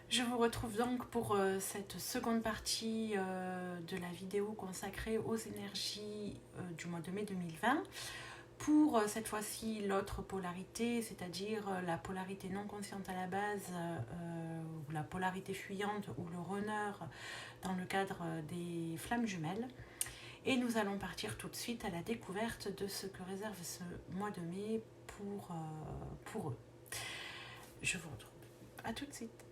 Je vous retrouve donc pour cette seconde partie de la vidéo consacrée aux énergies du mois de mai 2020. Pour cette fois-ci l'autre polarité, c'est-à-dire la polarité non consciente à la base, ou la polarité fuyante ou le runner dans le cadre des flammes jumelles. Et nous allons partir tout de suite à la découverte de ce que réserve ce mois de mai pour eux. Je vous retrouve. À tout de suite.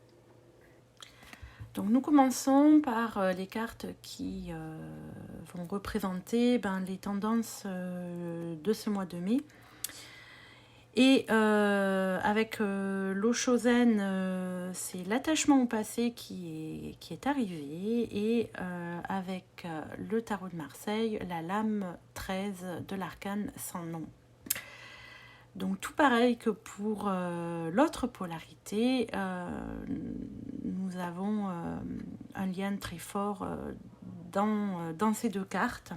Donc nous commençons par les cartes qui vont représenter les tendances de ce mois de mai. Et avec l'eau Chosen, c'est l'attachement au passé qui est arrivé. Et avec le tarot de Marseille, la lame 13 de l'arcane sans nom. Donc tout pareil que pour l'autre polarité, nous avons un lien très fort dans ces deux cartes.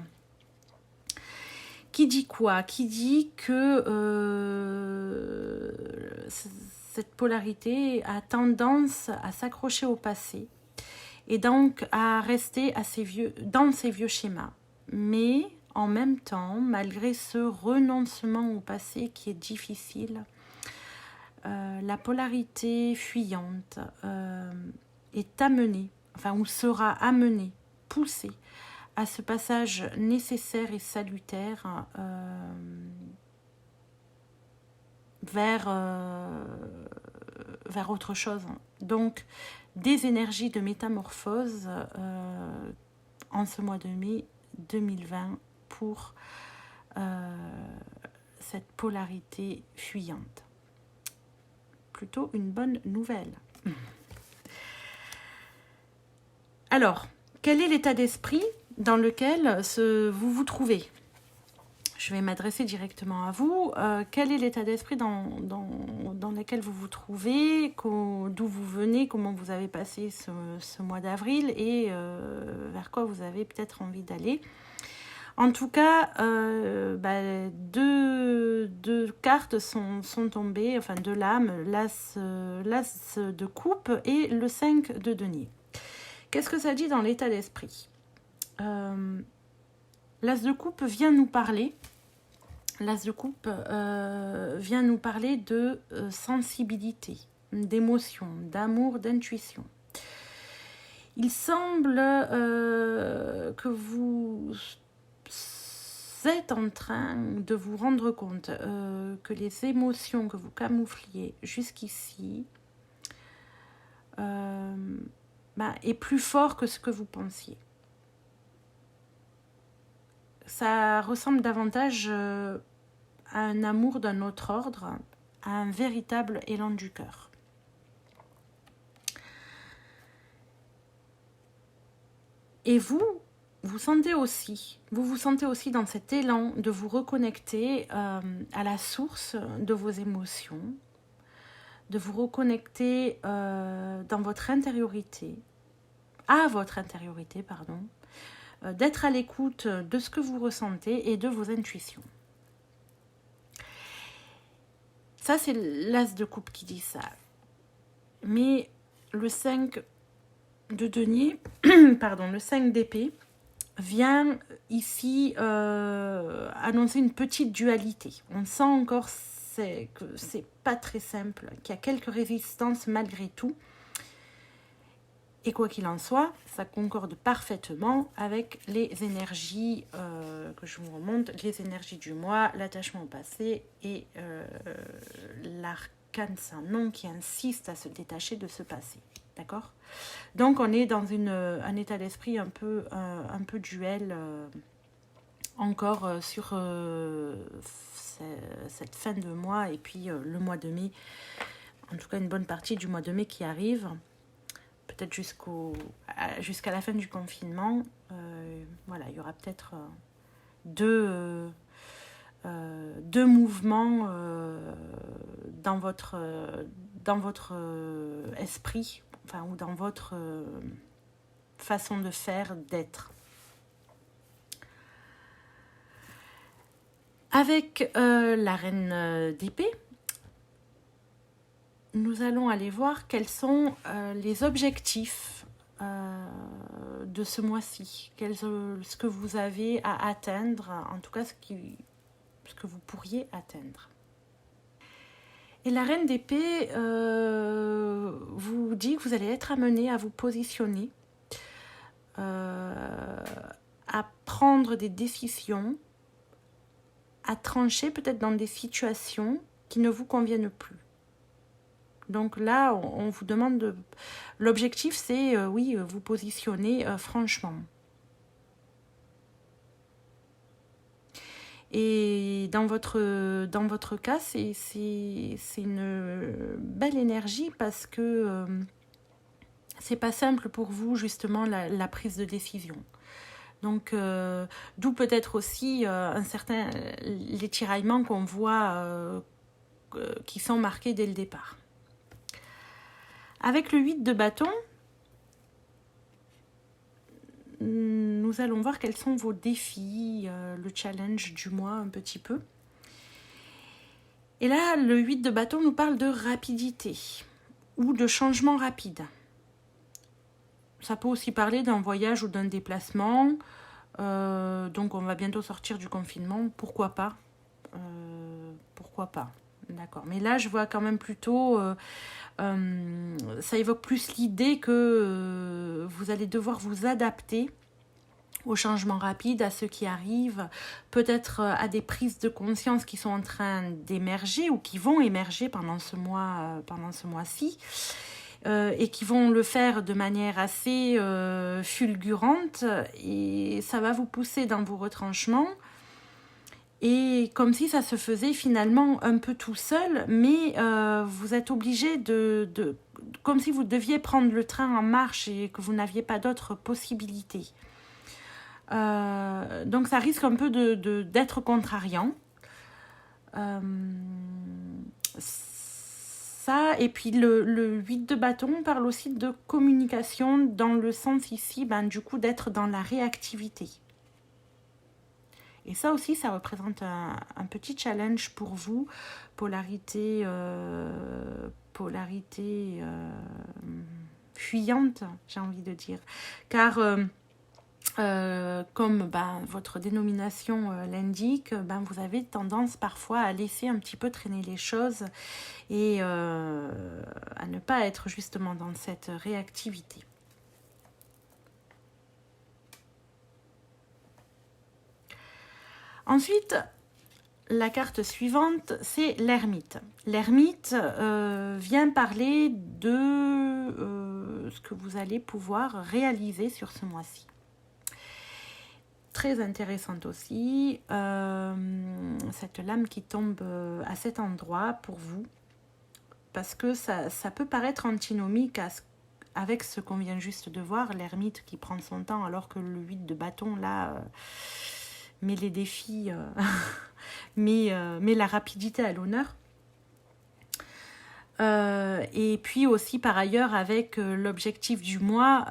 Qui dit quoi? Qui dit que cette polarité a tendance à s'accrocher au passé et donc à rester dans ses vieux schémas. Mais en même temps, malgré ce renoncement au passé qui est difficile, la polarité fuyante est amenée, ou sera amenée, poussée à ce passage nécessaire et salutaire vers autre chose. Donc, des énergies de métamorphose en ce mois de mai 2020 pour cette polarité fuyante. Plutôt une bonne nouvelle. Alors, quel est l'état d'esprit dans lequel vous vous trouvez? Je vais m'adresser directement à vous. Quel est l'état d'esprit dans lequel vous vous trouvez, d'où vous venez, comment vous avez passé ce mois d'avril et vers quoi vous avez peut-être envie d'aller? En tout cas, deux cartes sont tombées, deux lames, l'as de coupe et le 5 de denier. Qu'est-ce que ça dit dans l'état d'esprit? L'as de coupe vient nous parler. L'as de coupe vient nous parler de sensibilité, d'émotion, d'amour, d'intuition. Il semble que vous êtes en train de vous rendre compte que les émotions que vous camoufliez jusqu'ici est plus fort que ce que vous pensiez. Ça ressemble davantage à un amour d'un autre ordre, à un véritable élan du cœur. Et vous sentez aussi dans cet élan de vous reconnecter à la source de vos émotions, de vous reconnecter dans votre intériorité, d'être à l'écoute de ce que vous ressentez et de vos intuitions. Ça, c'est l'as de coupe qui dit ça. Mais le 5 de denier, le 5 d'épée, vient ici annoncer une petite dualité. On sent encore que c'est pas très simple, qu'il y a quelques résistances malgré tout. Et quoi qu'il en soit, ça concorde parfaitement avec les énergies que je vous remonte, les énergies du mois, l'attachement au passé et l'arcane sans nom qui insiste à se détacher de ce passé. D'accord? Donc on est dans un état d'esprit un peu duel encore sur cette fin de mois et puis le mois de mai, en tout cas une bonne partie du mois de mai qui arrive. Peut-être jusqu'à la fin du confinement, il y aura peut-être deux mouvements dans votre esprit, ou dans votre façon de faire, d'être. Avec la reine d'épée, nous allons aller voir quels sont les objectifs de ce mois-ci, ce que vous avez à atteindre, en tout cas ce que vous pourriez atteindre. Et la reine d'épée vous dit que vous allez être amené à vous positionner, à prendre des décisions, à trancher peut-être dans des situations qui ne vous conviennent plus. Donc là, on vous demande l'objectif, c'est, oui, vous positionner franchement. Et dans votre cas, c'est une belle énergie parce que c'est pas simple pour vous, justement, la prise de décision. Donc, d'où peut-être aussi les tiraillements qu'on voit qui sont marqués dès le départ. Avec le 8 de bâton, nous allons voir quels sont vos défis, le challenge du mois un petit peu. Et là, le 8 de bâton nous parle de rapidité ou de changement rapide. Ça peut aussi parler d'un voyage ou d'un déplacement. Donc on va bientôt sortir du confinement. Pourquoi pas D'accord. Mais là, je vois quand même plutôt... ça évoque plus l'idée que vous allez devoir vous adapter aux changements rapides, à ce qui arrive, peut-être à des prises de conscience qui sont en train d'émerger ou qui vont émerger pendant ce mois-ci. Et qui vont le faire de manière assez fulgurante, et ça va vous pousser dans vos retranchements, et comme si ça se faisait finalement un peu tout seul, mais vous êtes obligé comme si vous deviez prendre le train en marche et que vous n'aviez pas d'autres possibilités. Donc ça risque un peu d'être contrariant. Ça, et puis le 8 de bâton parle aussi de communication dans le sens ici, du coup, d'être dans la réactivité. Et ça aussi, ça représente un petit challenge pour vous, polarité fuyante, j'ai envie de dire. Car comme votre dénomination l'indique, vous avez tendance parfois à laisser un petit peu traîner les choses et à ne pas être justement dans cette réactivité. Ensuite, la carte suivante, c'est l'ermite. L'ermite vient parler de ce que vous allez pouvoir réaliser sur ce mois-ci. Très intéressante aussi, cette lame qui tombe à cet endroit pour vous, parce que ça peut paraître antinomique avec ce qu'on vient juste de voir, l'ermite qui prend son temps, alors que le 8 de bâton, là, met les défis, met la rapidité à l'honneur. Et puis aussi par ailleurs avec l'objectif du mois,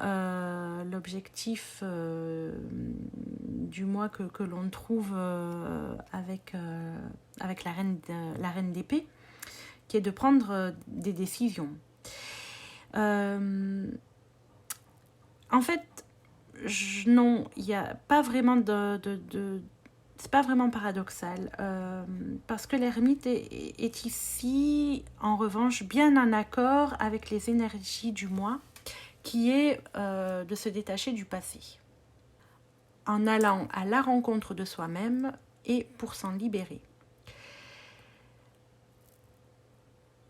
du mois que l'on trouve avec la reine d'épée, qui est de prendre des décisions. En fait, non, il n'y a pas vraiment c'est pas vraiment paradoxal, parce que l'ermite est ici, en revanche, bien en accord avec les énergies du mois, qui est de se détacher du passé, en allant à la rencontre de soi-même et pour s'en libérer.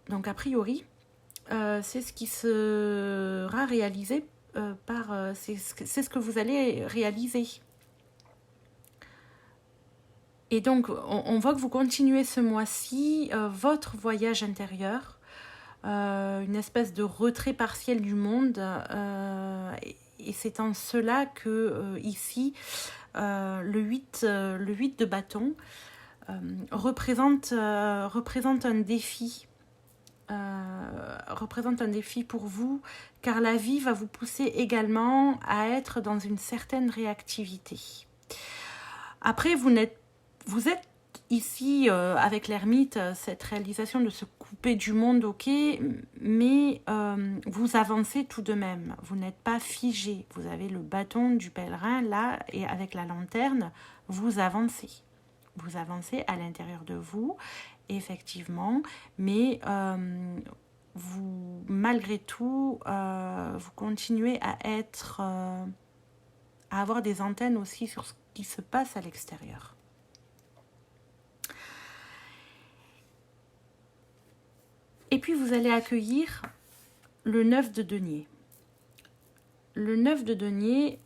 Donc a priori, c'est ce qui sera réalisé c'est ce que vous allez réaliser. Et donc, on voit que vous continuez ce mois-ci votre voyage intérieur, une espèce de retrait partiel du monde. Et c'est en cela que, ici, le 8 de bâton représente un défi. Représente un défi pour vous, car la vie va vous pousser également à être dans une certaine réactivité. Après, vous êtes ici, avec l'ermite, cette réalisation de se couper du monde, ok, mais vous avancez tout de même. Vous n'êtes pas figé. Vous avez le bâton du pèlerin là, et avec la lanterne, vous avancez. Vous avancez à l'intérieur de vous, effectivement, mais vous, malgré tout, vous continuez à être, à avoir des antennes aussi sur ce qui se passe à l'extérieur. Et puis vous allez accueillir le 9 de denier. Le 9 de denier,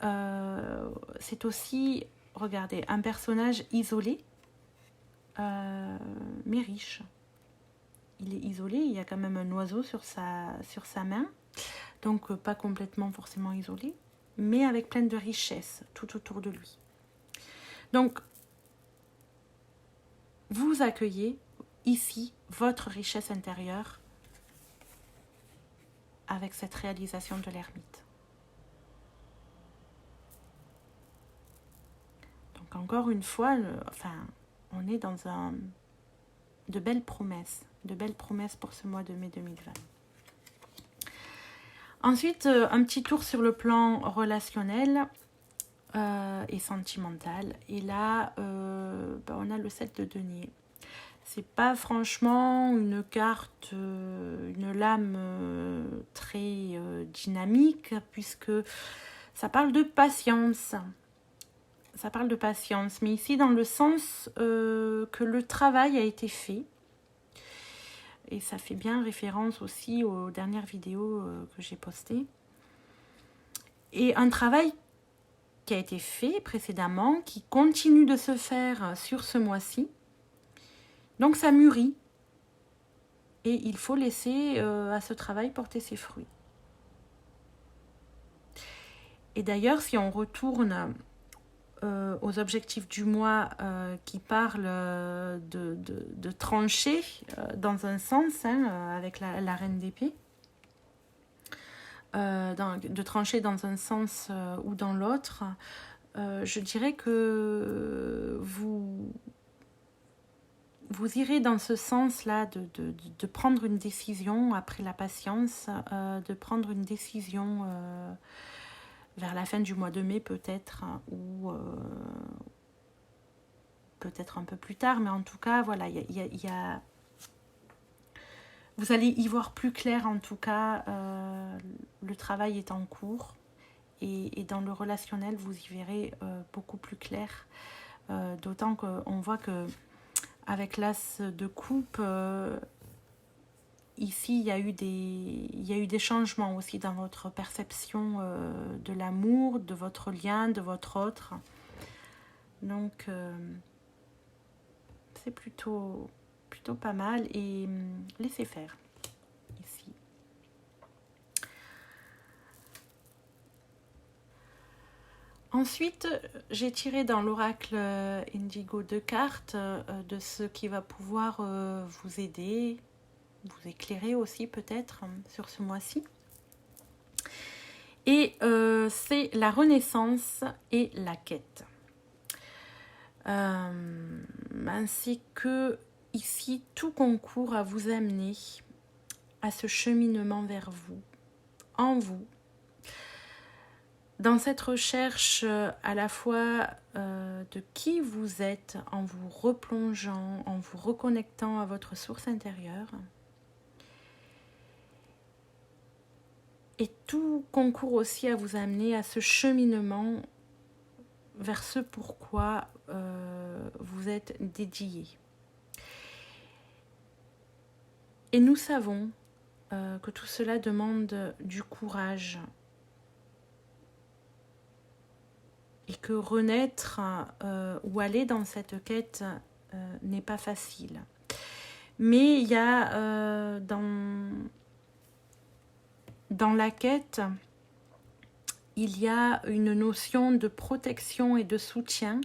c'est aussi, regardez, un personnage isolé, mais riche. Il est isolé, il y a quand même un oiseau sur sa main, donc pas complètement forcément isolé, mais avec plein de richesses tout autour de lui. Donc, vous accueillez ici votre richesse intérieure avec cette réalisation de l'ermite. Donc encore une fois, on est dans de belles promesses pour ce mois de mai 2020. Ensuite, un petit tour sur le plan relationnel et sentimental. Et là, on a le 7 de denier. C'est pas franchement une carte, une lame très dynamique, puisque ça parle de patience. Ça parle de patience, mais ici dans le sens que le travail a été fait. Et ça fait bien référence aussi aux dernières vidéos que j'ai postées. Et un travail qui a été fait précédemment, qui continue de se faire sur ce mois-ci. Donc ça mûrit. Et il faut laisser à ce travail porter ses fruits. Et d'ailleurs, si on retourne aux objectifs du mois qui parlent de trancher dans un sens, avec la reine d'épée, de trancher dans un sens ou dans l'autre, je dirais que vous irez dans ce sens-là de prendre une décision après la patience, de prendre une décision vers la fin du mois de mai peut-être, ou peut-être un peu plus tard, mais en tout cas, voilà, vous allez y voir plus clair en tout cas, le travail est en cours, et dans le relationnel, vous y verrez beaucoup plus clair, d'autant qu'on voit que avec l'as de coupe, ici, il y a eu des changements aussi dans votre perception de l'amour, de votre lien, de votre autre. Donc, c'est plutôt pas mal, et laissez faire ici. Ensuite, j'ai tiré dans l'oracle Indigo 2 cartes de ce qui va pouvoir vous aider, vous éclairer aussi peut-être sur ce mois-ci. Et c'est la renaissance et la quête. Ainsi que ici, tout concourt à vous amener à ce cheminement vers vous, en vous, dans cette recherche à la fois de qui vous êtes, en vous replongeant, en vous reconnectant à votre source intérieure. Et tout concourt aussi à vous amener à ce cheminement vers ce pourquoi vous êtes dédié. Et nous savons que tout cela demande du courage. Et que renaître ou aller dans cette quête n'est pas facile. Mais il y a dans la quête, il y a une notion de protection et de soutien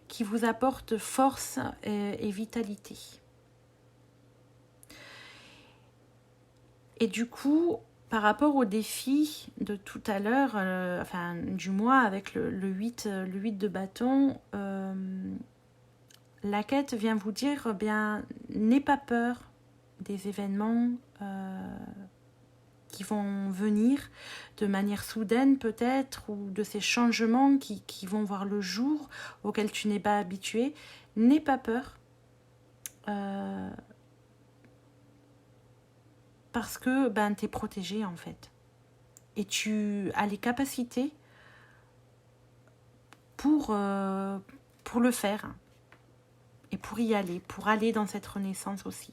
qui vous apporte force et vitalité. Et du coup, par rapport au défi de tout à l'heure, du mois avec le 8 de bâton, La quête vient vous dire, bien, n'aie pas peur des événements qui vont venir de manière soudaine peut-être, ou de ces changements qui vont voir le jour, auxquels tu n'es pas habitué. N'aie pas peur. Parce que tu es protégé en fait. Et tu as les capacités pour le faire. Et pour y aller, pour aller dans cette renaissance aussi.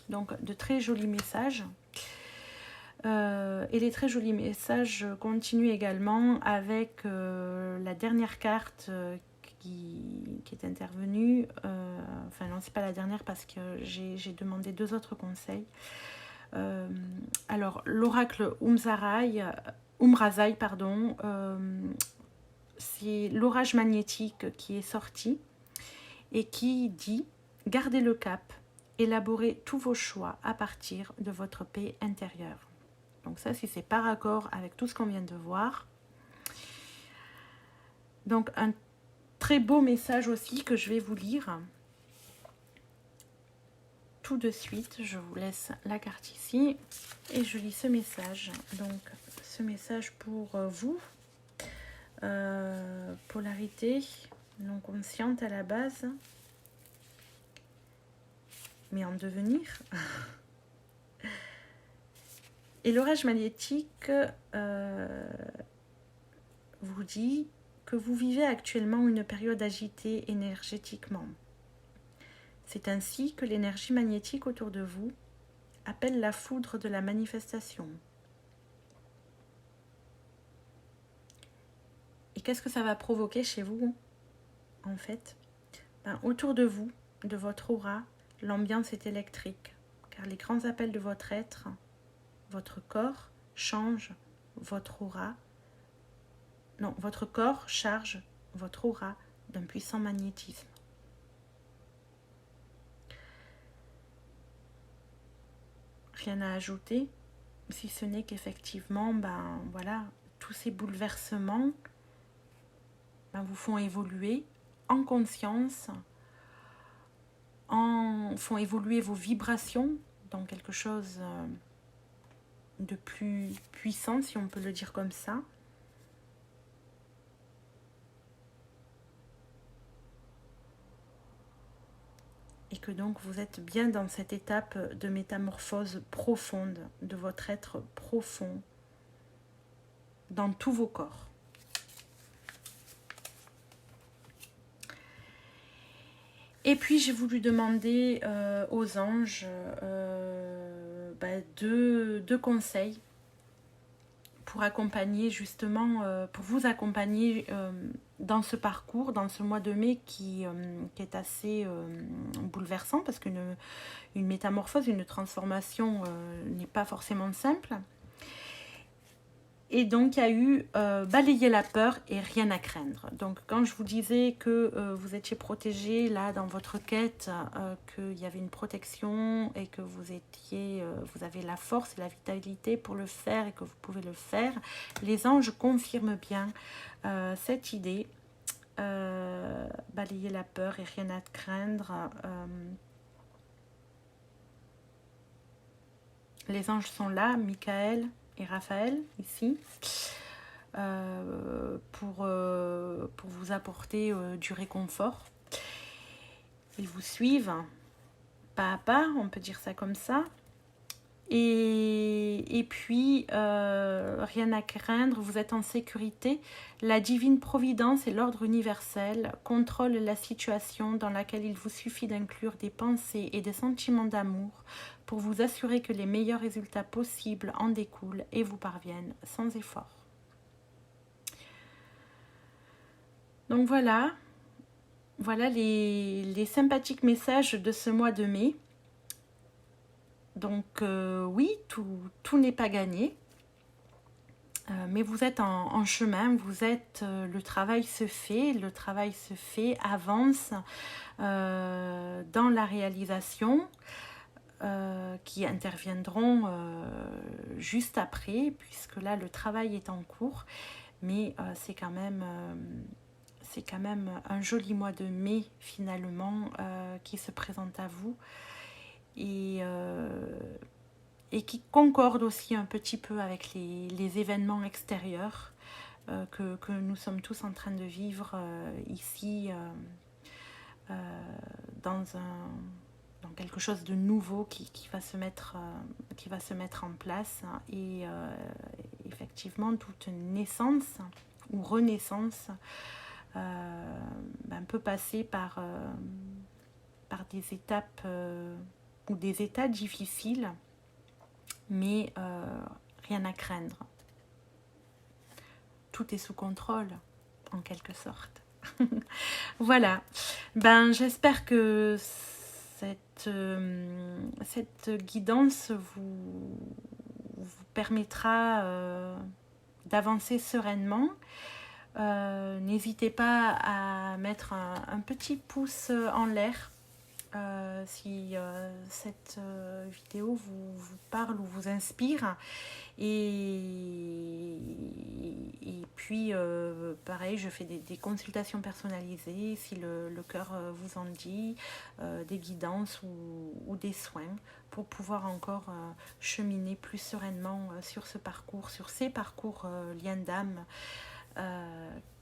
Donc, de très jolis messages. Et les très jolis messages continuent également avec la dernière carte qui est intervenue. Enfin, non, c'est pas la dernière parce que j'ai demandé 2 autres conseils. Alors, l'oracle Umrazai, pardon, c'est l'orage magnétique qui est sorti et qui dit « Gardez le cap, élaborez tous vos choix à partir de votre paix intérieure ». Donc ça, si c'est par accord avec tout ce qu'on vient de voir. Donc un très beau message aussi que je vais vous lire. Tout de suite, je vous laisse la carte ici et je lis ce message. Donc ce message pour vous. Polarité non consciente à la base, mais en devenir. Et l'orage magnétique vous dit que vous vivez actuellement une période agitée énergétiquement. C'est ainsi que l'énergie magnétique autour de vous appelle la foudre de la manifestation. Et qu'est-ce que ça va provoquer chez vous, en fait? Autour de vous, de votre aura, l'ambiance est électrique, car les grands appels de votre être, votre corps, changent votre aura. Non, votre corps charge votre aura d'un puissant magnétisme. Rien à ajouter, si ce n'est qu'effectivement, voilà, tous ces bouleversements vous font évoluer en conscience, font évoluer vos vibrations dans quelque chose de plus puissant, si on peut le dire comme ça. Et que donc vous êtes bien dans cette étape de métamorphose profonde de votre être profond dans tous vos corps. Et puis j'ai voulu demander aux anges deux conseils pour accompagner justement, pour vous accompagner dans ce parcours, dans ce mois de mai qui est assez bouleversant, parce qu'une métamorphose, une transformation n'est pas forcément simple. Et donc, il y a eu balayer la peur et rien à craindre. Donc, quand je vous disais que vous étiez protégé là dans votre quête, qu'il y avait une protection et que vous avez la force et la vitalité pour le faire et que vous pouvez le faire, les anges confirment bien cette idée. Balayer la peur et rien à craindre. Les anges sont là, Michael et Raphaël ici, pour vous apporter du réconfort. Ils vous suivent pas à pas, on peut dire ça comme ça. Et puis, rien à craindre, vous êtes en sécurité. La divine providence et l'ordre universel contrôlent la situation dans laquelle il vous suffit d'inclure des pensées et des sentiments d'amour pour vous assurer que les meilleurs résultats possibles en découlent et vous parviennent sans effort. Donc voilà les sympathiques messages de ce mois de mai. Donc oui, tout n'est pas gagné, mais vous êtes en chemin, le travail se fait, avance dans la réalisation qui interviendront juste après, puisque là le travail est en cours, mais c'est quand même c'est quand même un joli mois de mai finalement qui se présente à vous et qui concorde aussi un petit peu avec les événements extérieurs que nous sommes tous en train de vivre ici dans quelque chose de nouveau qui va se mettre en place. Et effectivement, toute naissance ou renaissance peut passer par des étapes ou des états difficiles, mais rien à craindre. Tout est sous contrôle, en quelque sorte. Voilà. J'espère que cette guidance vous permettra d'avancer sereinement. N'hésitez pas à mettre un petit pouce en l'air si cette vidéo vous parle ou vous inspire. Et puis pareil, je fais des consultations personnalisées si le cœur vous en dit, des guidances ou des soins pour pouvoir encore cheminer plus sereinement sur ce parcours, sur ces parcours liens d'âme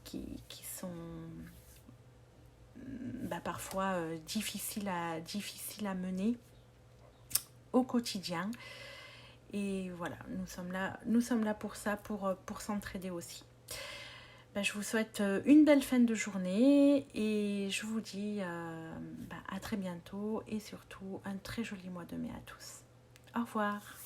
qui sont parfois difficiles à mener au quotidien. Et voilà, nous sommes là pour ça, pour s'entraider aussi. Je vous souhaite une belle fin de journée et je vous dis à très bientôt et surtout un très joli mois de mai à tous. Au revoir.